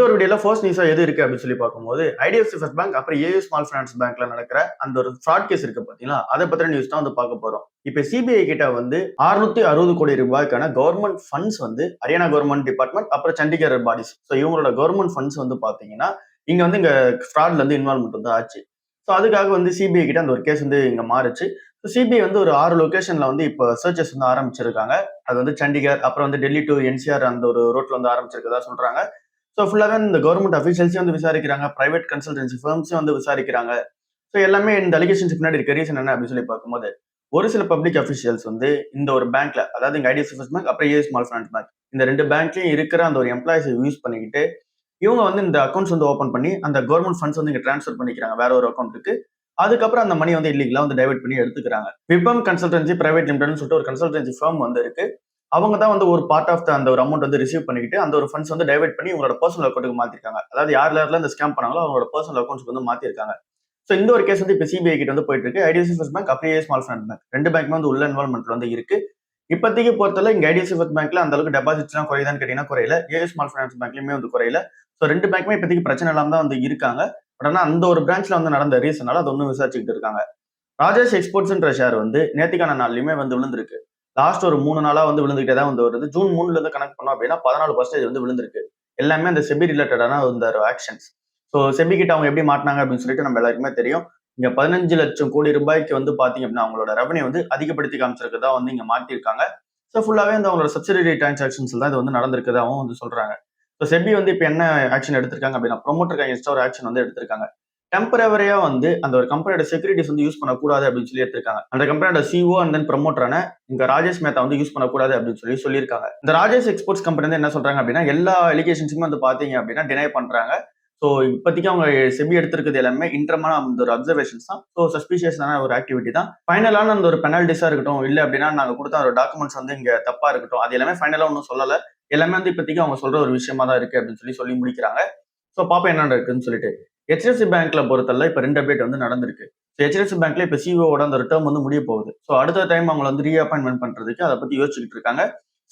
ஒரு வீடியோல ஃபர்ஸ்ட் நியூஸா எது இருக்கு அப்படின்னு சொல்லி பார்க்கும்போது ஐடிஎஃப்சி ஃபர்ஸ்ட் பேங்க் அப்புறம் ஏயு ஸ்மால் ஃபைனான்ஸ் பேங்க்ல நடக்கிற அந்த ஒரு ஃப்ராட் கேஸ் இருக்கு பாத்தீங்களா, அதை பத்தின நியூஸ் தான் வந்து பார்க்க போறோம். இப்ப சிபிஐ கிட்ட வந்து 660 கோடி ரூபாய்க்கான கவர்மெண்ட் ஃபண்ட்ஸ் வந்து ஹரியானா கவர்மெண்ட் டிபார்ட்மெண்ட் அப்புறம் சண்டிகர் பாடிஸ் இவங்களோட கவர்மெண்ட் ஃபண்ட்ஸ் வந்து பாத்தீங்கன்னா இங்க ஃப்ராட்ல வந்து இன்வால்வ்மெண்ட் வந்து ஆச்சு. அதுக்காக வந்து சிபிஐ கிட்ட அந்த ஒரு கேஸ் வந்து இங்க மாறுச்சு. சிபிஐ வந்து ஒரு 6 லொகேஷன்ல வந்து இப்ப சர்ச்சஸ் வந்து ஆரம்பிச்சிருக்காங்க. அது வந்து சண்டிகர் அப்புறம் வந்து டெல்லி டு என்சிஆர் அந்த ஒரு ரோட்ல வந்து ஆரம்பிச்சிருக்கதா சொல்றாங்க. ஃபுல்லாவே இந்த கவர்மெண்ட் அஃபீஷியல்ஸையும் வந்து விசாரிக்கிறாங்க, பிரைவேட் கன்சல்டன்சி ஃபர்ம்ஸையும் வந்து விசாரிக்கிறாங்க. எல்லாமே இந்த அலிகேஷன்ஸ் பின்னாடி இருக்க ரீசன் என்ன அப்படின்னு சொல்லி பார்க்கும்போது, ஒரு சில பப்ளிக் அஃபீஷியல்ஸ் வந்து இந்த ஒரு பேங்க்ல, அதாவது இங்க ஐடிஎஃப்சி ஃபர்ஸ்ட் பேங்க் அப்புறம் ஏ ஸ்மால் ஃபைனான்ஸ் பேங்க் இந்த 2 பேங்க்லயும் இருக்கிற அந்த ஒரு எம்ப்ளாயிஸை யூஸ் பண்ணிக்கிட்டு இவங்க வந்து இந்த அக்கௌண்ட்ஸ் வந்து ஓபன் பண்ணி அந்த கவர்மெண்ட் ஃபண்ட்ஸ் வந்து இங்க டிரான்ஸ்ஃபர் பண்ணிக்கிறாங்க வேற ஒரு அக்கௌண்ட்டுக்கு. அதுக்கப்புறம் அந்த மணி வந்து இல்லீகலா வந்து டைவர்ட் பண்ணி எடுத்துக்கிறாங்க. விபம் கன்சல்டன்சி பிரைவேட் லிமிடெட்னு சொல்லிட்டு ஒரு கன்சல்டன்சி ஃபர்ம் வந்து இருக்கு. அவங்க தான் வந்து ஒரு பார்ட் ஆஃப் அந்த ஒரு அமௌண்ட் வந்து ரிசீவ் பண்ணிக்கிட்டு அந்த ஒரு ஃபண்ட்ஸ் வந்து டைவர்ட் பண்ணி உங்களோட பர்சனல் அக்கௌண்ட்டுக்கு மாத்திருக்காங்க. அதாவது யாரெல்லாம் இந்த ஸ்கேம் பண்ணாங்களோ அவங்களோட பர்சனல் அக்கௌண்ட்ஸ்க்கு வந்து மாத்திருக்காங்க. இந்த ஒரு கேஸ் வந்து இப்ப சிபிஐ கிட்ட வந்து போயிட்டு இருக்கு. ஐடிஎஃப்சி ஃபர்ஸ்ட் பேங்க் அப்புறம் ஏ ஸ்மால் ஃபைனான்ஸ் பேங்க் 2 பேங்க்குமே வந்து உள்ள இன்வால்வ்மெண்ட் வந்து இருக்கு. இப்போதைக்கு பொறுத்தவரை இங்க ஐடிஎஃப்சி ஃபர்ஸ்ட் பேங்க்ல அந்த அளவுக்கு டெபாசிட்ஸ் எல்லாம் குறையுதான்னு கேட்டீங்கன்னா குறையல. ஏ ஸ்மால் ஃபைனான்ஸ் பேங்க்லயுமே வந்து குறையல. 2 பேங்க்குமே இப்போதைக்கு பிரச்சனை இல்லாம தான் வந்து இருக்காங்க. பட் ஆனா அந்த ஒரு பிரான்ச்ல வந்து நடந்த ரீசனால அது ஒன்னும் விசாரிச்சுக்கிட்டு இருக்காங்க. ராஜேஷ் எக்ஸ்போர்ட்ஸ்ன்ற ஷேர் வந்து நேத்திக்கான நாள்லயுமே வந்து விழுந்திருக்கு. லாஸ்ட் ஒரு 3 நாளா வந்து விழுந்துகிட்டே தான் வந்து வருது. ஜூன் 3ல இருந்து கணக்கு பண்ணோம் அப்படின்னா 14% வந்து விழுந்திருக்கு. எல்லாமே அந்த செபி ரிலேட்டடான அந்த ஆக்ஷன்ஸ். செபி கிட்ட அவங்க எப்படி மாட்டினாங்க அப்படின்னு சொல்லிட்டு நம்ம எல்லாருக்குமே தெரியும். இங்க 15 லட்சம் கோடி ரூபாய்க்கு வந்து பாத்தீங்க அப்படின்னா அவங்களோட ரெவன்யூ வந்து அதிகப்படுத்தி காமிச்சிருக்கதா வந்து இங்க மாட்டிருக்காங்க. ஃபுல்லாவே வந்து அவங்களோட சப்சிடரி டிரான்சாக்ஷன்ஸ் தான் இது வந்து நடந்திருக்கதாகவும் வந்து சொல்றாங்க. செபி வந்து இப்ப என்ன ஆக்ஷன் எடுத்திருக்காங்க அப்படின்னா ப்ரொமோட்டருக்கு அகைன்ஸ்டா ஒரு ஆக்ஷன் வந்து எடுத்திருக்காங்க. டெம்பரவரியா வந்து அந்த ஒரு கம்பெனியோட செக்யூரிட்டிஸ் வந்து யூஸ் பண்ணக்கூடாது அப்படின்னு சொல்லி எடுத்திருக்காங்க. அந்த கம்பெனியோட சிஓ அண்ட் தென் ப்ரமோட்டரான இங்க ராஜேஷ் மேத்தா வந்து யூஸ் பண்ணக்கூடாது அப்படின்னு சொல்லி சொல்லியிருக்காங்க. இந்த ராஜேஷ் எக்ஸ்போர்ட்ஸ் கம்பெனி வந்து என்ன சொல்றாங்க அப்படின்னா எல்லா அலிகேஷன்ஸுமே வந்து பாத்தீங்க அப்படின்னா டினை பண்றாங்க. இப்போதைக்கு அவங்க செபி எடுத்திருக்கிறது எல்லாமே இன்டர்மான அந்த ஒரு அப்சர்வேஷன்ஸ் தான். சஸ்பிஷியஸான ஒரு ஆக்டிவிட்டி தான். ஃபைனலான அந்த ஒரு பெனால்டிஸா இருக்கட்டும், இல்ல அப்படின்னா நாங்க கொடுத்த ஒரு டாக்குமெண்ட்ஸ் வந்து இங்க தப்பா இருக்கட்டும், அது எல்லாமே ஃபைனலா ஒன்றும் சொல்லல. எல்லாமே வந்து இப்போதைக்கு அவங்க சொல்ற ஒரு விஷயமா தான் இருக்கு அப்படின்னு சொல்லி முடிக்கிறாங்க. பாப்பா என்ன இருக்குன்னு சொல்லிட்டு ஹெச்டிஎஃப்சி பேங்க்ல பொறுத்தல இப்ப 2 அப்டேட் வந்து நடந்திருக்கு. ஹெச்டிஎஃப்சி பேங்க்ல இப்ப சிஓட அந்த டேர்ம் வந்து முடிய போகுது. அடுத்த டைம் அவங்க வந்து ரீஅப்பாயின்மெண்ட் பண்றதுக்கு அதை பத்தி யோசிச்சுட்டு இருக்காங்க.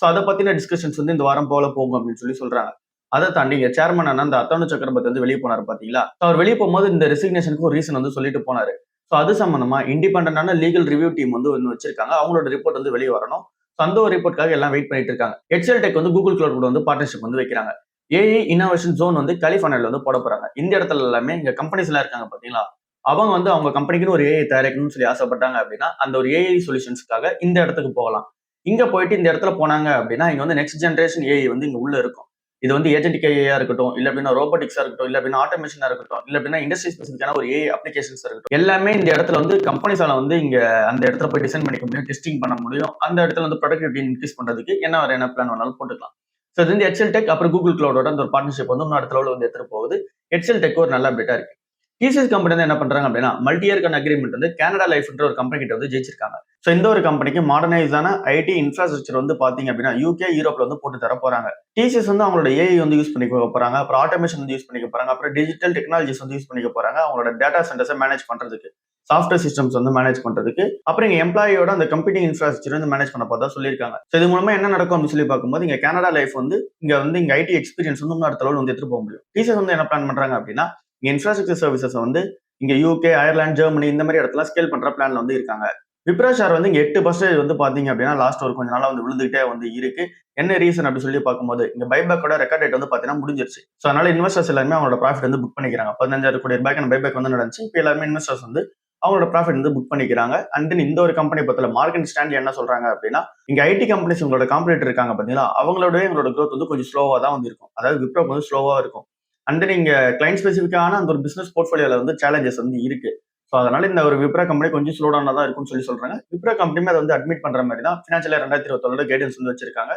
அதை பத்தின டிஸ்கஷன்ஸ் வந்து இந்த வாரம் போல போகும் அப்படின்னு சொல்லி சொல்றாங்க. அதை தாண்டி இங்க சேர்மன் அந்த அத்தோனு சக்கரவர்த்தி வந்து வெளியே போனாரு பாத்தீங்களா. அவர் வெளியே போகும்போது இந்த ரெசிக்னேஷனுக்கு ஒரு ரீசன் வந்து சொல்லிட்டு போனாரு. அது சம்பந்தமா இண்டிபெண்டன்டான லீகல் ரிவ்யூ டீம் வந்து ஒன்னு வச்சிருக்காங்க. அவங்களோட ரிப்போர்ட் வந்து வெளியே வரணும். அந்த ஒரு ரிப்போர்ட்காக எல்லாம் வெயிட் பண்ணிட்டு இருக்காங்க. HCL Tech வந்து கூகுள் கிளவுட் கூட வந்து பார்ட்னர்ஷிப் வந்து வைக்கிறாங்க. ஏஐ இன்னோவேஷன் ஜோன் வந்து கலிஃபோர்னியால வந்து போட போறாங்க. இந்த இடத்துல எல்லாமே இங்க கம்பெனிஸ் எல்லாம் இருக்காங்க பாத்தீங்களா. அவங்க வந்து அவங்க கம்பெனிக்குன்னு ஒரு ஏஐ தயாரிக்கணும்னு சொல்லி ஆசைப்பட்டாங்க அப்படின்னா அந்த ஒரு ஏஐ சொல்யூஷன்ஸ்க்காக இந்த இடத்துக்கு போகலாம். இங்க போயிட்டு இந்த இடத்துல போனாங்க அப்படின்னா இங்க வந்து நெக்ஸ்ட் ஜென்ரேஷன் ஏஐ வந்து இங்க உள்ள இருக்கும். இது வந்து ஏஜென்டிக் ஏஐயா இருக்கட்டும், இல்ல அப்படின்னா ரோபோட்டிக்ஸா இருக்கட்டும், இல்ல அப்படின்னா ஆட்டோமேஷனா இருக்கட்டும், இல்ல அப்படின்னா இண்டஸ்ட்ரி ஸ்பெசிஃபிக்கான ஒரு ஏஐ அப்ளிகேஷன்ஸ் இருக்கட்டும், எல்லாமே இந்த இடத்துல வந்து கம்பெனிஸால வந்து இங்க அந்த இடத்துல போய் டிசைன் பண்ணிக்க முடியும், டெஸ்டிங் பண்ண முடியும். அந்த இடத்துல வந்து ப்ரொடக்டிவிட்டி இன்க்ரீஸ் பண்றதுக்கு என்ன பிளான் வேணாலும் போட்டுக்கலாம். இது வந்து HCL Tech அப்புறம் கூகுள் கிளவுடோட அந்த ஒரு பார்ட்னர்ஷிப் வந்து இன்னும் அடுத்த லெவலில் வந்து எடுத்துட்டு போகுது. HCL Tech ஒரு நல்ல அப்டேட்டா இருக்கு. டிசிஎஸ் கம்பெனி வந்து என்ன பண்றாங்க அப்படின்னா மல்டி இயர்க்கான அக்ரிமெண்ட் வந்து கனடா லைஃப்ன்ற ஒரு கம்பெனி கிட்ட வந்து ஜெயிச்சிருக்காங்க. இந்த ஒரு கம்பெனிக்கு மாடர்னைஸான ஐடி இன்ஃப்ராஸ்ட்ரக்சர் வந்து பாத்தீங்க அப்படின்னா யூகே யூரோப்ல வந்து போட்டு தர போறாங்க. டிசிஎஸ் வந்து அவங்களோட ஏஐ வந்து யூஸ் பண்ணிக்க போறாங்க, அப்புறம் ஆட்டோமேஷன் வந்து யூஸ் பண்ணிக்க போறாங்க, அப்புறம் டிஜிட்டல் டெக்னாலஜிஸ் வந்து யூஸ் பண்ணிக்க போறாங்க அவங்களோட டேட்டா சென்டர்ஸை மேனேஜ் பண்றதுக்கு, சாஃப்ட்வேர் சிஸ்டம்ஸ் வந்து மேனேஜ் பண்றதுக்கு, அப்புறம் இங்க எம்ப்ளாயோட அந்த கம்ப்யூட்டிங் இன்ஃப்ராஸ்ட்ரக்சர் வந்து மேனேஜ் பண்ண போதா சொல்லியிருக்காங்க. இது மூலமா என்ன நடக்கும் அப்படின்னு சொல்லி பார்க்கும்போது இங்க கனடா லைஃப் வந்து இங்க ஐடி எக்ஸ்பீரியன்ஸ் வந்து இன்னும் அடுத்த லெவல் வந்து எடுத்துட்டு போக முடியும். டிசிஎஸ் வந்து என்ன பிளான் பண்றாங்க அப்படின்னா இன்ஃப்ராஸ்ட்ரக்சர் சர்வீசஸ் வந்து இங்க யூகே, அயர்லாந்து, ஜெர்மனி இந்த மாதிரி இடத்துல ஸ்கேல் பண்ற பிளான்ல வந்து இருக்காங்க. விப்ரா ஷேர் வந்து இங்க 8% வந்து பாத்தீங்க அப்படின்னா லாஸ்ட் ஒரு கொஞ்ச நாளா வந்து விழுந்துகிட்டே வந்து இருக்கு. என்ன ரீசன் அப்படின்னு சொல்லி பார்க்கும்போது இங்க பைபேக்கோட ரெக்கார்ட் டேட் வந்து பாத்தீங்கன்னா முடிஞ்சிருச்சு. அதனால இன்வெஸ்டர்ஸ் எல்லாமே அவங்களோட ப்ராஃபிட் வந்து புக் பண்ணிக்கிறாங்க. 15,000 கோடி ரூபாய்க்கு பைபேக் வந்து நடந்துச்சு. இப்போ எல்லாமே இன்வெஸ்டர்ஸ் வந்து அவங்களோட ப்ராஃபிட் வந்து புக் பண்ணிக்கிறாங்க. அண்ட் இந்த ஒரு கம்பெனி பத்தில மார்க்கெட் ஸ்டாண்ட் என்ன சொல்றாங்க அப்படின்னா இங்க ஐடி கம்பெனிஸ் உங்களோட காம்படிட்டர் இருக்காங்க பாத்தீங்களா, அவங்களோட எங்களோட க்ரோத் வந்து கொஞ்சம் ஸ்லோவா தான் வந்து இருக்கும். அதாவது விப்ரோ வந்து ஸ்லோவா இருக்கும். அண்ட் நீங்க கிளைண்ட் ஸ்பெசிஃபிக்கான அந்த ஒரு பிசினஸ் போர்ட்ஃபோலியோல வந்து சேலஞ்சஸ் வந்து இருக்கு. அதனால இந்த ஒரு விப்ரா கம்பெனி கொஞ்சம் ஸ்லோடானா தான் இருக்கும்னு சொல்லி சொல்றாங்க. விப்ரா கம்பெனியுமே அதை வந்து அட்மிட் பண்ற மாதிரி தான் ஃபினான்ஷியல் 2021 கைடன்ஸ் வந்து வச்சிருக்காங்க.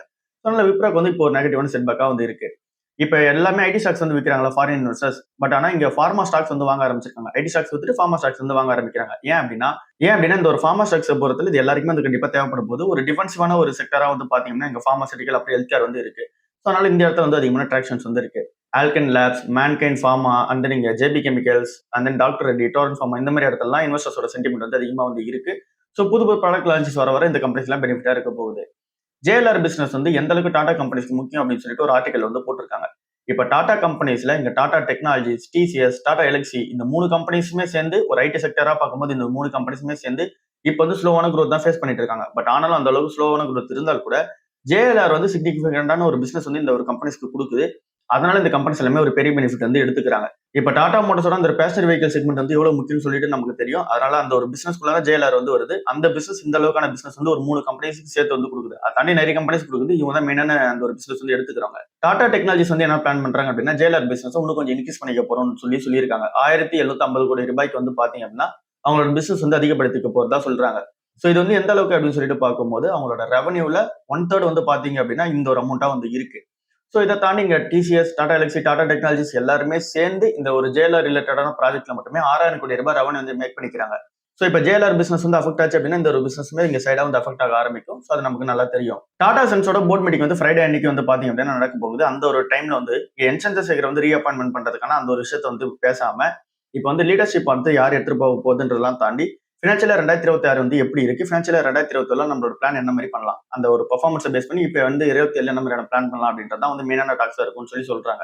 அதனால விப்ராக்கு வந்து இப்போ ஒரு நெகட்டிவான செட்பேக்கா வந்து இருக்கு. இப்ப எல்லாமே ஐடி ஸ்டாக்ஸ் வந்து விற்கிறாங்களா ஃபாரின் இன்வெஸ்டர்ஸ். பட் ஆனா இங்க ஃபார்மா ஸ்டாக்ஸ் வந்து வாங்க ஆரம்பிச்சிருக்காங்க. ஐடி ஸ்டாக்ஸ் வித்துட்டு ஃபார்மா ஸ்டாக்ஸ் வந்து வாங்க ஆரம்பிக்கிறாங்க. ஏன் அப்படின்னா இந்த ஒரு ஃபார்மா ஸ்டாக்ஸ் பொறுத்தல இது எல்லாருக்குமே வந்து கண்டிப்பா தேவைப்படும் போது ஒரு டிஃபென்சிவான ஒரு செக்டரா வந்து பாத்தீங்கன்னா இங்க ஃபார்மாசிட்டிக்கல் அப்புறம் ஹெல்த் கேர் வந்து இருக்கு. அதனால இந்த இடத்துல வந்து அதிகமான ட்ராக்ஷன்ஸ் வந்து இருக்கு. Alkem Labs, Mankind Pharma, and நீங்க JB Chemicals, and then doctor Reddy, Torrent Pharma இந்த மாதிரி இடத்துலலாம் இன்வெஸ்டர்ஸோட சென்டிமெண்ட் வந்து அதிகமா வந்து இருக்கு. புது ப்ராடக்ட் லான்ச்சஸ் வர இந்த கம்பெனிஸ் எல்லாம் பெனிஃபிட்டா இருக்க போகுது. JLR பிசினஸ் வந்து எந்த அளவுக்கு டாடா கம்பெனிஸ்க்கு முக்கியம் அப்படின்னு சொல்லிட்டு ஒரு ஆர்டிகல் வந்து போட்டிருக்காங்க. இப்ப டாடா கம்பெனிஸ்ல இங்க Tata technologies, TCS, Tata LXi இந்த 3 கம்பெனிஸுமே சேர்ந்து ஒரு ஐடி செக்டரா பார்க்கும்போது இந்த 3 கம்பெனிஸுமே சேர்ந்து இப்ப வந்து ஸ்லோவான growth தான் ஃபேஸ் பண்ணிட்டு இருக்காங்க. பட் ஆனாலும் அந்த அளவுக்கு ஸ்லோவான growth இருந்தால் கூட ஜேஎல்ஆர் வந்து சிக்னிஃபிகண்டான ஒரு பிசினஸ் வந்து இந்த ஒரு கம்பெனிஸ்க்கு கொடுக்குது. அதனால இந்த கம்பெனிஸ் எல்லாமே ஒரு பெரிய பெனிஃபிட் வந்து எடுத்துக்கிறாங்க. இப்ப டாடா மோட்டார்ஸோட அந்த பேசஞ்சர் வெஹிக்கல் செக்மெண்ட் வந்து எவ்வளவு முக்கியம்னு சொல்லிட்டு நமக்கு தெரியும். அதனால அந்த ஒரு பிசினஸ்க்குள்ள தான் ஜேஎல்ஆர் வந்து வருது. அந்த பிசினஸ் இந்த அளவுக்கான பிசினஸ் வந்து ஒரு 3 கம்பெனிஸ்க்கு சேர்த்து வந்து கொடுக்குது. அதை தாண்டி நிறைய கம்பெனிஸ் கொடுக்குது. இவங்க தான் மெயினான அந்த ஒரு பிசினஸ் வந்து எடுத்துக்கிறாங்க. டாடா டெக்னாலஜிஸ் வந்து என்ன பிளான் பண்றாங்க அப்படின்னா ஜேஎல்ஆர் பிசினஸ் இன்னும் கொஞ்சம் இன்க்ரீஸ் பண்ணிக்க போறோம்னு சொல்லியிருக்காங்க. 1750 கோடி ரூபாய்க்கு வந்து பாத்தீங்க அப்படின்னா அவங்களோட பிசினஸ் வந்து அதிகப்படுத்திக்க போறதா சொல்றாங்க. சோ இது வந்து எந்த அளவுக்கு அப்படின்னு சொல்லிட்டு பார்க்கும்போது அவங்களோட ரெவன்யூல 1/3 வந்து பாத்தீங்க அப்படின்னா இந்த ஒரு அமௌண்டா வந்து இருக்கு. சோ இதை தாண்டி இங்க TCS, Tata LXi, Tata technologies எல்லாருமே சேர்ந்து இந்த ஒரு ஜேஎல்ஆர் ரிலேட்டடான ப்ராஜெக்ட்ல மட்டுமே 6000 கோடி ரூபாய் ரெவன்யூ வந்து மேக் பண்ணிக்கிறாங்க. சோ இப்ப ஜேஎல்ஆர் பிசினஸ் வந்து அஃபெக்ட் ஆச்சு அப்படின்னா இந்த ஒரு பிசினஸ்மே இங்க சைடா வந்து அஃபெக்ட் ஆக ஆரம்பிக்கும். சோ அது நமக்கு நல்லா தெரியும். டாடா சன்ஸோட போர்ட் மீட்டிங் வந்து ஃப்ரைடே அன்னைக்கு வந்து பாத்தீங்க அப்படின்னா நடக்க போகுது. அந்த ஒரு டைம்ல வந்து என் சந்திரசேகர் வந்து ரீஅப்பாயின்மெண்ட் பண்றதுக்கான அந்த ஒரு விஷயத்தை வந்து பேசாம இப்ப வந்து லீடர்ஷிப் வந்து யார் எடுத்துட்டு போக போகுதுன்றதெல்லாம் தாண்டி ஃபினான்ஷியல் 2026 வந்து எப்படி இருக்கு, ஃபினான்ஷியல் 2027 நம்மளோட பிளான் என்ன மாதிரி பண்ணலாம், அந்த ஒரு பெர்ஃபார்மன்ஸை பேஸ் பண்ணி இப்ப வந்து 27 என்ன மாதிரியான பிளான் பண்ணலாம் அப்படின்றதான் வந்து மெயினான டாக்ஸா இருக்கும்னு சொல்றாங்க.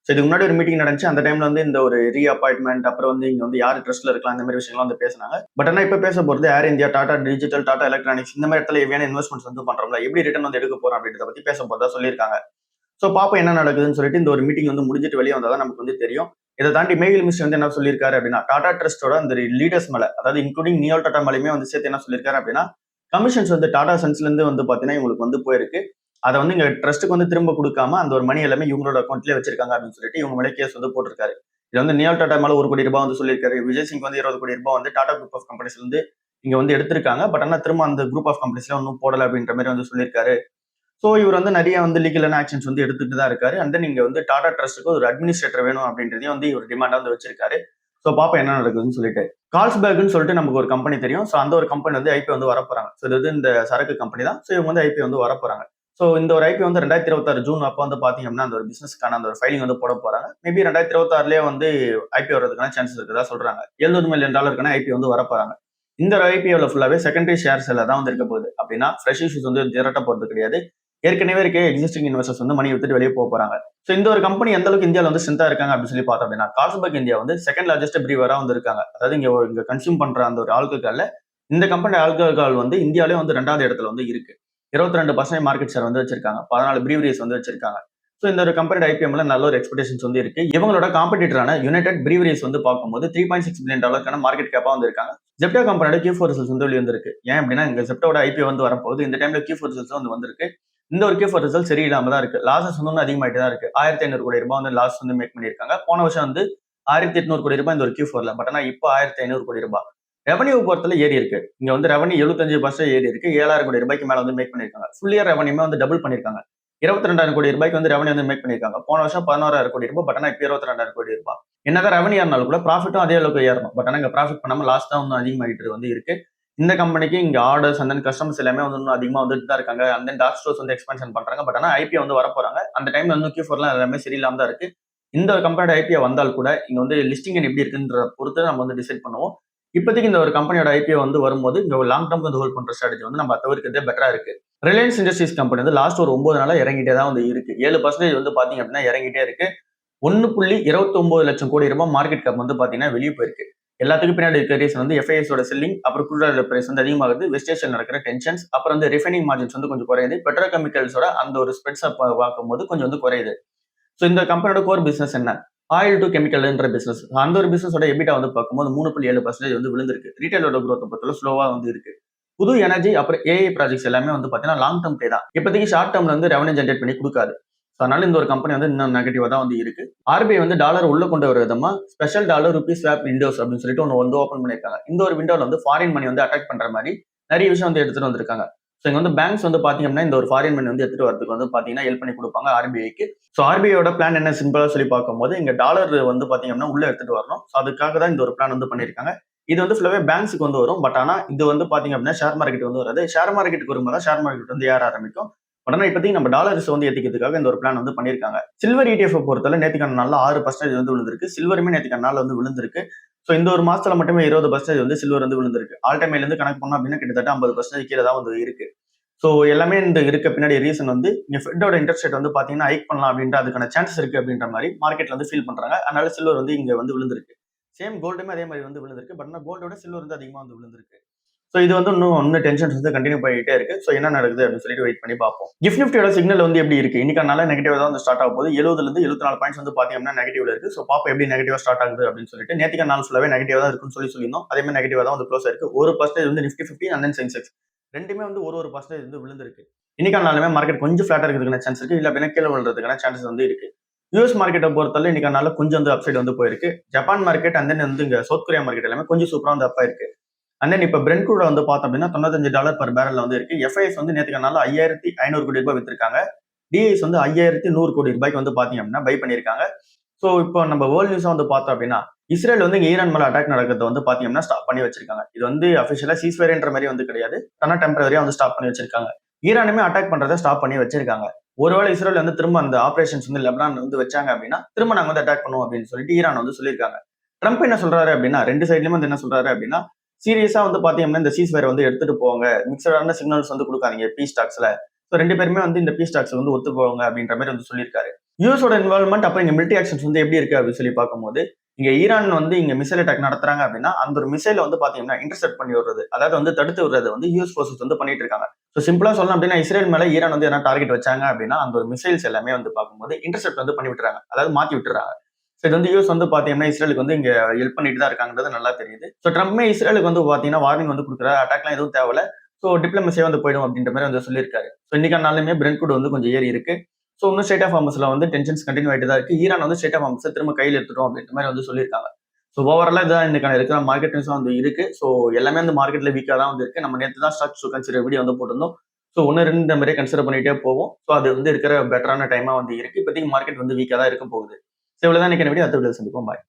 ஸோ இதுக்கு முன்னாடி ஒரு மீட்டிங் நடந்துச்சு. அந்த டைம்ல வந்து இந்த ஒரு ரீஅப்பாயின்மெண்ட் அப்புறம் வந்து இங்க வந்து யார் ட்ரஸ்ட்ல இருக்கலாம் இந்த மாதிரி விஷயங்கள்லாம் வந்து பேசினாங்க. பட் ஆனா இப்ப பேச போறது Air India, Tata Digital, Tata Electronics இந்த மாதிரி இடத்துல எவ்வளவு இன்வெஸ்ட்மெண்ட்ஸ் வந்து பண்றோம்ல, எப்படி ரிட்டர்ன் வந்து எடுக்க போறோம் அப்படின்றத பத்தி பேச போறதா சொல்லியிருக்காங்க. சோ பாப்போம் என்ன நடக்குதுன்னு சொல்லிட்டு இந்த ஒரு மீட்டிங் வந்து முடிஞ்சிட்டு வெளியே வந்தாதான் நமக்கு வந்து தெரியும். இதை தாண்டி மேகில் மிஸ்டர் வந்து என்ன சொல்லியிருக்காரு அப்படின்னா டாடா ட்ரஸ்டோட அந்த லீடர்ஸ் மேல, அதாவது இன்க்ளூடிங் நியோல் டாடா மேலேயுமே வந்து சேர்த்து என்ன சொல்லியிருக்காரு அப்படின்னா கமிஷன்ஸ் வந்து டாடா சன்ஸ்ல இருந்து வந்து பாத்தீங்கன்னா இவங்களுக்கு வந்து போயிருக்கு. அதை வந்து இங்க ட்ரஸ்ட்டுக்கு வந்து திரும்ப கொடுக்காம அந்த ஒரு மணி எல்லாமே இவங்களோட அக்கௌண்ட்லயே வச்சிருக்காங்க அப்படின்னு சொல்லிட்டு இவங்க மேலே கேஸ் வந்து போட்டிருக்காரு. இது வந்து நியோல் டாடா மேல 1 கோடி ரூபாய் வந்து சொல்லியிருக்காரு. விஜய் சிங் வந்து 20 கோடி ரூபாய் வந்து டாடா குரூப் ஆஃப் கம்பெனிஸ்ல இருந்து இங்க வந்து எடுத்திருக்காங்க. பட் ஆனா திரும்ப அந்த குரூப் ஆஃப் கம்பெனிஸ்ல ஒன்னும் போடல அப்படின்ற மாதிரி வந்து சொல்லியிருக்காரு. சோ இவர் வந்து நிறைய வந்து லீகலான ஆக்ஷன்ஸ் வந்து எடுத்துட்டு தான் இருக்காரு. அண்ட் தென் இங்க வந்து டாடா ட்ரஸ்ட்டுக்கு ஒரு அட்மினிஸ்ட்ரேட்டர் வேணும் அப்படின்றதையும் வந்து இவர் டிமாண்டா வந்து வச்சிருக்காரு. சோ பாப்பா என்ன நடக்குதுன்னு சொல்லிட்டு கால்ஸ்பேக்னு சொல்லிட்டு நமக்கு ஒரு கம்பெனி தெரியும். சோ அந்த ஒரு கம்பெனி வந்து ஐபி வந்து வரப்போறாங்க. சோ இது வந்து இந்த சரக்கு கம்பெனி தான். சோ இவங்க வந்து ஐபி வந்து வரப்போறாங்க. சோ இந்த ஒரு ஐபி வந்து 2026 ஜூன் அப்ப வந்து பாத்தீங்க அப்படின்னா அந்த ஒரு பிசினஸ்க்கான அந்த ஒரு ஃபைலிங் வந்து போட போறாங்க. மேபி 2026லயே வந்து ஐபி வரதுக்கான சான்சஸ் இருக்குதா சொல்றாங்க. $700 மில்லியன் ஐபி வந்து வரப்போறாங்க. இந்த ஐபிஓல ஃபுல்லாவே செகண்டரி ஷேர்ஸ்ல தான் வந்து இருக்க போகுது. அப்படின்னா ஃப்ரெஷ் இஷ்யூஸ் வந்து திரட்ட போறது கிடையாது. ஏற்கனவே இருக்க எக்ஸிஸ்டிங் இன்வெஸ்டர்ஸ் வந்து மணி வித்துட்டு வெளியே போறாங்க. சோ இந்த ஒரு கம்பெனி எந்த அளவுக்கு இந்தியாவில் வந்து ஸ்ட்ரென்த்தா இருக்காங்க அப்படின்னு சொல்லி பார்த்தோம் அப்படின்னா கால்ஸ்பேக் இந்தியா வந்து செகண்ட் லார்ஜஸ்ட் பிரீவரா வந்து இருக்காங்க. அதாவது இங்க கன்சியூம் பண்ற அந்த ஒரு ஆல்கஹால்ல இந்த கம்பெனி ஆல்கஹால் வந்து இந்தியாவிலே வந்து 2வது இடத்துல வந்து இருக்கு. 22% மார்க்கெட் ஷேர் வந்து வச்சிருக்காங்க. 14 பிரீவரிஸ் வந்து வச்சிருக்காங்க. சோ இந்த ஒரு கம்பெனியோட ஐபிஎம்ல நல்ல ஒரு எக்ஸ்பெக்டேஷன்ஸ் வந்து இருக்கு. இவங்களோட காம்படிட்டரான யுனைடெட் பிரீவரிஸ் வந்து பார்க்கும்போது $3.6 பில்லியன் மார்க்கெட் கேப்பா வந்து இருக்காங்க. ஜெப்டோ கம்பெனியோட Q4 ரிசல்ட்ஸ் வந்து வெளியே வந்திருக்கு. ஏன் அப்படின்னா இங்க ஜெப்டோட ஐபிஓ வந்து வரப்போகுது. இந்த டைம்ல Q4 ரிசல்ட்ஸ் வந்து வந்திருக்கு. இந்த ஒரு Q4 ரிசல்ட் சரியில்லாம தான் இருக்கு. லாசஸ் வந்து அதிகமாயிட்டு தான் இருக்கு. 1500 கோடி ரூபாய் வந்து லாஸ் வந்து மேக் பண்ணிருக்காங்க. போன வருஷம் வந்து 1800 கோடி ரூபாய் இந்த ஒரு Q4ல. பட் ஆனா இப்போ 1500 கோடி ரூபாய். ரெவன்யூ பொறுத்தல ஏறி இருக்கு. இங்க வந்து ரெவன்யூ 75% ஏறி இருக்கு. 7000 கோடி ரூபாய்க்கு மேல வந்து மேக் பண்ணிருக்காங்க. ஃபுல் இயர் ரெவன்யூமே வந்து டபுள் பண்ணிருக்காங்க. 22,000 கோடி ரூபாய்க்கு வந்து ரெவன்யூ வந்து மேக் பண்ணிருக்காங்க. போன வருஷம் 11,000 கோடி ரூபாய். பட் ஆனா இப்போ 22,000 கோடி ரூபாய். என்னதான் ரெவன்யூ ஏறினாலும் கூட ப்ராஃபிட்டும் அதே அளவுக்கு ஏறணும். பட் ஆனா இங்க ப்ராஃபிட் பண்ணாம லாஸ் தான் வந்து அதிகமாகிட்டு வந்து இருக்கு. இந்த கம்பெனிக்கு இங்க ஆர்டர்ஸ் அண்ட் கஸ்டமர்ஸ் எல்லாமே வந்து இன்னும் அதிகமா வந்துட்டு தான் இருக்காங்க. அண்ட் தென் டார்க் ஸ்டோர்ஸ் வந்து எக்ஸ்பென்ஷன் பண்றாங்க. பட் ஆனா ஐபிஓ வந்து வரப்போறாங்க. அந்த டைம்ல வந்து Q4 எல்லாமே சரியில்லாம தான் இருக்கு. இந்த கம்பெனியோட ஐபிஓ வந்தால் கூட இங்க வந்து லிஸ்டிங் எப்படி இருக்குன்ற பொறுத்து நம்ம வந்து டிசைட் பண்ணுவோம். இப்போதைக்கு இந்த ஒரு கம்பெனியோட ஐபிஓ வந்து வரும்போது இந்த ஒரு லாங் டர்ம் வந்து ஹோல்ட் பண்ற ஸ்ட்ராட்டஜி வந்து நம்ம தவிர்க்கிறதே பெட்டரா இருக்கு. ரிலையன்ஸ் இண்டஸ்ட்ரீஸ் கம்பெனி வந்து லாஸ்ட் ஒரு 9 நாளா இறங்கிட்டே தான் வந்து இருக்கு. 7% வந்து பாத்தீங்க அப்படின்னா இறங்கிட்டே இருக்கு. 1.29 லட்சம் கோடி ரூபாய் மார்க்கெட் கேப் வந்து பாத்தீங்கன்னா வெளியே போயிருக்கு. எல்லாத்துக்கும் பின்னாடி இருக்க ரீசன் வந்து எஃப்ஐஎஸோட செல்லிங், அப்புறம் க்ரூட் ஆயில் பிரைஸ் வந்து அதிகமாகுது, வெஸ்ட் ஏஷியா நடக்கிற டென்ஷன்ஸ், அப்புறம் வந்து ரிஃபைனிங் மார்ஜின்ஸ் வந்து கொஞ்சம் குறையுது, பெட்ரோகெமிக்கல்ஸோட அந்த ஒரு ஸ்ப்ரெட்ஸ் பார்க்கும்போது கொஞ்சம் வந்து குறையுது. ஸோ இந்த கம்பெனியோட கோர் பிசினஸ் என்ன? ஆயில் டு கெமிக்கல்ன்ற பிசினஸ். அந்த ஒரு பிசினஸோட எபிட்டா வந்து பார்க்கும்போது 3.7% வந்து விழுந்திருக்கு. ரீட்டைலோட growth பொறுத்தவரை ஸ்லோவா வந்து இருக்கு. புது எனர்ஜி அப்புறம் ஏஐ ப்ராஜெக்ட்ஸ் எல்லாமே வந்து பாத்தீங்கன்னா லாங் டர்ம் பே தான். இப்போதைக்கு ஷார்ட் டர்ம்ல வந்து ரெவன்யூ ஜென்ரேட் பண்ணி கொடுக்காது. அதனால இந்த ஒரு கம்பெனி வந்து இன்னும் நெகட்டிவா தான் வந்து இருக்கு. ஆர்பிஐ வந்து டாலர் உள்ள கொண்டு வர விதமா special dollar rupees swap windows அப்படின்னு சொல்லிட்டு ஒன்று வந்து ஓப்பன் பண்ணிருக்காங்க. இந்த ஒரு விண்டோல வந்து ஃபாரின் மணி வந்து அட்டாக் பண்ற மாதிரி நிறைய விஷயம் வந்து எடுத்துட்டு வந்திருக்காங்க. ஸோ இங்க வந்து பேங்க்ஸ் வந்து பாத்தீங்கன்னா இந்த ஒரு ஃபாரின் மணி வந்து எடுத்துட்டு வரதுக்கு வந்து பாத்தீங்கன்னா ஹெல்ப் பண்ணி கொடுப்பாங்க ஆர்பிஐக்கு. ஸோ ஆர்பிஐயோட பிளான் என்ன சிம்பிளா சொல்லி பார்க்கும்போது இங்க டாலர் வந்து பாத்தீங்கன்னா உள்ள எடுத்துட்டு வரணும். ஸோ அதுக்காக தான் இந்த ஒரு பிளான் வந்து பண்ணிருக்காங்க. இது வந்து ஃபுல்லாவே பேங்க்ஸுக்கு வந்து வரும். பட் ஆனா இது வந்து பாத்தீங்க அப்படின்னா ஷேர் மார்க்கெட் வந்து வராது. ஷேர் மார்க்கெட்டுக்கு வரும்போது ஷேர் மார்க்கெட் வந்து ஏற ஆரம்பிக்கும். பட் ஆனா இப்போதைக்கு நம்ம டாலர்ஸ் வந்து ஏத்திக்கிறதுக்காக இந்த ஒரு பிளான் வந்து பண்ணிருக்காங்க. சில்வர் ETF பொறுத்தவரை நேற்றுக்கான நாள்ல 6% வந்து விழுந்திருக்கு. சில்வருமே நேற்றுக்கான நாள் வந்து விழுந்திருக்கு. ஸோ இந்த ஒரு மாசத்துல மட்டுமே 20% வந்து சில்வர் வந்து விழுந்திருக்கு. ஆல் டைம் இருந்து கணக்கு பண்ணோம் அப்படின்னா கிட்டத்தட்ட 50% கீழே தான் வந்து இருக்கு. ஸோ எல்லாமே இந்த இருக்க பின்னாடி ரீசன் வந்து இங்க ஃபெட்டோட இன்ட்ரெஸ்ட் ரேட் வந்து பாத்தீங்கன்னா ஹைக் பண்ணலாம் அப்படின்ற அதுக்கான சான்சஸ் இருக்கு அப்படின்ற மாதிரி மார்க்கெட்ல வந்து ஃபீல் பண்றாங்க. அதனால சில்வர் வந்து இங்க வந்து விழுந்திருக்கு. சேம் கோல்டுமே அதே மாதிரி வந்து விழுந்திருக்கு. பட் ஆனால் கோல்டோட சில்வர் வந்து அதிகமா வந்து விழுந்திருக்கு. ஸோ இது வந்து இன்னும் டென்ஷன்ஸ் வந்து கண்டினியூ பண்ணிட்டே இருக்கு. ஸோ என்ன நடக்குது அப்படின்னு சொல்லிட்டு வெயிட் பண்ணி பார்ப்போம். கிஃப்ட் நிஃப்டியோட சிக்னல் வந்து எப்படி இருக்கு? இன்னைக்கான நெகட்டிவா தான் வந்து ஸ்டார்ட் ஆக போகுது. 70ல இருந்து 74 பாயிண்ட்ஸ் வந்து பாத்தீங்கன்னா நெகட்டிவ்ல இருக்கு. ஸோ பாப்போம் எப்படி நெகட்டிவா ஸ்டார்ட் ஆகுது அப்படின்னு சொல்லிட்டு. நேத்திக்கு நாள் ஃபுல்லாவே நெகட்டிவா தான் இருக்குன்னு சொல்லியிருந்தோம். அதே மாதிரி நெகட்டிவா தான் வந்து க்ளோஸ் ஆயிருக்கு. 1% வந்து நிஃப்டி 50 அண்ட் தென் சென்செக்ஸ் ரெண்டுமே வந்து ஒரு பர்சன்டேஜ் வந்து விழுந்திருக்கு. இன்னைக்கான நாளுமே மார்க்கெட் கொஞ்சம் ஃபிளாட்டா இருக்கிறதுக்கான சான்ஸ் இருக்கு. இல்ல அப்படின்னா கீழே விழுறதுக்கான சான்சஸ் வந்து இருக்கு. யூஎஸ் மார்க்கெட்டை பொறுத்தவரை இன்னைக்கான நாள்ல கொஞ்சம் வந்து அப்சைட் வந்து போயிருக்கு. ஜப்பான் மார்க்கெட் அண்ட் தென் வந்து இங்க சவுத் கொரியா மார்க்கெட் எல்லாமே கொஞ்சம் சூப்பரா வந்து அப் ஆயிருக்கு. அண்ட் தென் இப்ப பிரெண்ட் கூட வந்து பார்த்தோம் அப்படின்னா $95 per பேரல் வந்து இருக்கு. எஃப்ஐஎஸ் வந்து நேற்றுக்கு நாள் 5500 கோடி ரூபாய் வித்திருக்காங்க. டிஐஎஸ் வந்து 5100 கோடி ரூபாய்க்கு வந்து பாத்தீங்க அப்படின்னா பை பண்ணிருக்காங்க. ஸோ இப்போ நம்ம வேர்ல்ட் நியூஸா வந்து பார்த்தோம் அப்படின்னா இஸ்ரேல் வந்து இங்க ஈரான் மேல அட்டாக் நடக்கிறத வந்து பாத்தீங்கன்னா ஸ்டாப் பண்ணி வச்சிருக்காங்க. இது வந்து அபிஷியலா சீஸ்ஃபயர்ன்ற மாதிரி வந்து கிடையாது. ஆனா டெம்பரரியா வந்து ஸ்டாப் பண்ணி வச்சிருக்காங்க. ஈரானுமே அட்டாக் பண்றதை ஸ்டாப் பண்ணி வச்சிருக்காங்க. ஒருவேளை இஸ்ரேல் வந்து திரும்ப அந்த ஆபரேஷன்ஸ் வந்து லெபனான் வந்து வச்சாங்க அப்படின்னா திரும்ப நாங்க வந்து அட்டாக் பண்ணுவோம் அப்படின்னு சொல்லிட்டு ஈரான் வந்து சொல்லியிருக்காங்க. ட்ரம்ப் என்ன சொல்றாரு அப்படின்னா ரெண்டு சைட்லயுமே வந்து என்ன சொல்றாரு அப்படின்னா சீரியஸா வந்து பாத்தீங்கன்னா இந்த சீஸ்ஃபயர் வந்து எடுத்துட்டு போவாங்க. மிக்சடான சிக்னல்ஸ் வந்து கொடுக்காதீங்க பீஸ் டாக்ஸ்ல. ஸோ ரெண்டு பேருமே வந்து இந்த பீஸ் டாக்ஸ் வந்து ஒத்து போவாங்க அப்படின்ற மாதிரி வந்து சொல்லியிருக்காரு. யூஎஸோட இன்வால்மெண்ட் அப்புறம் இங்க மிலிட்டரி ஆக்ஷன்ஸ் வந்து எப்படி இருக்கு அப்படின்னு சொல்லி பார்க்கும்போது இங்க ஈரான் வந்து இங்க மிசைல் அட்டாக் நடத்துறாங்க அப்படின்னா அந்த ஒரு மிசைல வந்து பாத்தீங்கன்னா இன்டர்செப்ட் பண்ணி விடுறது, அதாவது வந்து தடுத்து விடுறது வந்து யூஎஸ் ஃபோர்ஸஸ் வந்து பண்ணிட்டு இருக்காங்க. ஸோ சிம்பிளா சொல்லணும் அப்படின்னா இஸ்ரேல் மேல ஈரான் வந்து என்ன டார்கெட் வச்சாங்க அப்படின்னா அந்த ஒரு மிசைல்ஸ் எல்லாமே வந்து பார்க்கும்போது இன்டர்செப்ட் வந்து பண்ணி விட்டுறாங்க, அதாவது மாத்தி விட்டுறாங்க. ஸோ இது வந்து யூஎஸ் வந்து பாத்தீங்கன்னா இஸ்ரேலுக்கு வந்து இங்க ஹெல்ப் பண்ணிட்டு தான் இருக்காங்கிறது நல்லா தெரியுது. ஸோ ட்ரம்ப்மே இஸ்ரேலுக்கு வந்து பாத்தீங்கன்னா வார்னிங் வந்து கொடுக்குற அட்டாக்லாம் எதுவும் தேவையில்ல. ஸோ டிப்ளமசியா வந்து போயிடும் அப்படின்ற மாதிரி வந்து சொல்லியிருக்காரு. ஸோ இன்னைக்கான நாளுமே பிரெண்ட் கூட வந்து கொஞ்சம் ஏறி இருக்கு. ஸோ இன்னும் ஸ்டேட் ஆஃப் ஹார்மஸ்ல வந்து டென்ஷன்ஸ் கண்டினியூ ஆயிட்டு தான் இருக்கு. ஈரான் வந்து ஸ்டேட் ஆஃப் ஹார்மஸ் திரும்ப கையில் எடுத்துட்டோம் அப்படின்ற மாதிரி வந்து சொல்லியிருக்காங்க. ஸோ ஓவராலா இதான் இன்னைக்கான இருக்கிற மார்க்கெட் நியூஸா வந்து இருக்கு. ஸோ எல்லாமே வந்து மார்க்கெட்ல வீக்கா தான் வந்து இருக்கு. நம்ம நேற்று தான் ஸ்டாக்ஸ் டு கன்சிடர் வீடியோ வந்து போட்டிருந்தோம். ஸோ ஒன்று ரெண்டு இந்த மாதிரி கன்சிடர் பண்ணிட்டே போவோம். ஸோ அது வந்து இருக்கிற பெட்டரான டைமா வந்து இருக்கு. இப்போதைக்கு மார்க்கெட் வந்து வீக்கா தான் இருக்க போகுது. ஸோ இவ்வளவுதான் இன்னைக்கு வீடியோ. அடுத்த வீடியோ சந்திப்போம். பாய்.